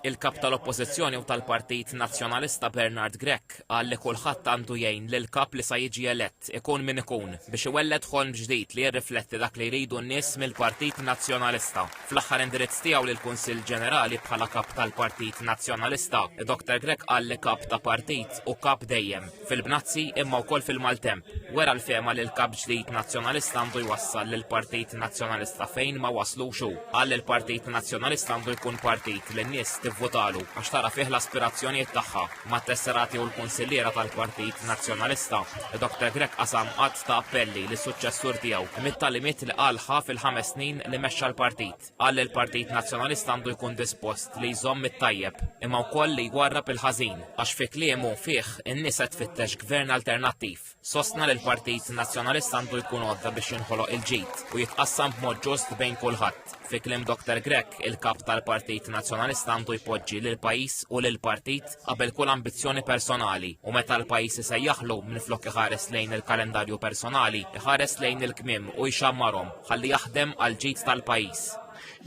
Il-kap tal-Oppożizzjoni u tal-Partit Nazzjonalista Bernard Grech qal li kulħadd għandu jgħin lil kap li sa jiġi elett ikun min ikun biex iwelled ħolm ġdid li jirrifletti dak li jridu n-nies mill-Partit Nazzjonalista. Fl-aħħar indirizz tiegħu lill-Kunsill Ġenerali bħala kap tal-Partit Nazzjonalista, Dr. Grech qal li kap ta' partit u kap dejjem fil-Bnazzi imma wkoll fil-Maltemp. Wera l-fema li l-kap ġdid nazzjonalista għandu jwassal lill-Partit Nazzjonalista fejn ma waslux hu. Qal li l-Partit Nazzjonalista għandu jkun partit li n-nies tivvotalu għax tara fih l-aspirazzjonijiet tagħha mat-tesserati u l-kunsilliera tal-Partit Nazzjonalista. Dr. Grech qasam qatt ta' appelli lis suċċessur tiegħu mit-talimiet li qalha fil-5 snin li mexxa l-partit. Qal li l-Partit Nazzjonalista għandu jkun dispost li jżomm it-tajjeb imma wkoll li jwarrab il-ħażin għax fi kliemu fih in-nies qed tfittex gvern alternattiv. Sostna li l-Partit Nazzjonalista għandu jkun għodda biex jinħoloq il-ġid u jitqassam b'mod ġust bejn kulħadd. Fi kliem Dr. Grech, il-kap tal-Partit Nazzjonalista għandu jpoġġi lil pajjiż u lil partit qabel kull ambizzjoni personali u meta l-pajjiż isejjaħlu minflok iħares lejn il-kalendarju personali, iħares lejn il-kmiem u jxammarhom ħalli jaħdem għal ġid tal-pajjiż.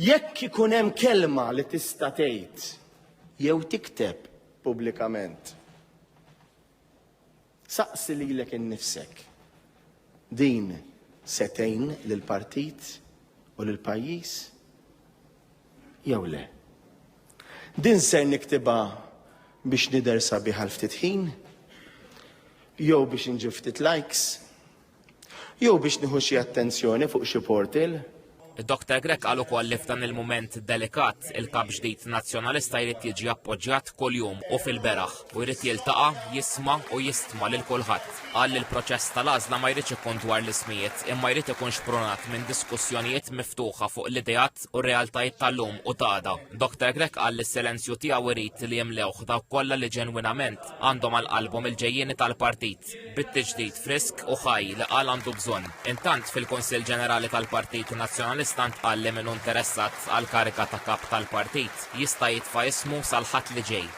Jekk ikun hemm kelma li tista' tgħid jew tikteb pubblikament, saqsi lilek innifsek. Din setejn lill-partit u lill-pajjiż jew le. Din ser niktibha biex nidher sabiħ għal ftit ħin, jew biex inġib ftit likes, jew biex nieħu xi attenzjoni fuq xi portal. Dr. Grech qal ukoll li f'dan il-mument delikat il-kap ġdid nazzjonalista jrid jiġi appoġġjat kuljum u fil-beraħ u jrid jiltaqa' jisma' u jistma' lil kulħadd. Qal li l-proċess tal-għażla ma jridx ikun dwar l-ismijiet imma jrid ikun xpronat minn diskussjonijiet miftuħa fuq l-idejat u r-realtajiet tal-lum u ta' Dr. Grech qal li s-silenzju tiegħu irid li jimlewh dawk kollha li ġenwinament għandhom għal qalbhom il-ġejjieni tal-partit bit-tiġdid frisk u ħaj li qal għandu bżonn. Intant fil-Kunsill Ġenerali tal-Partit Nazzjonalista qal li min interessat għal karika ta' kap tal-partit jista' jitfa' ismu sal-ħadd li ġej.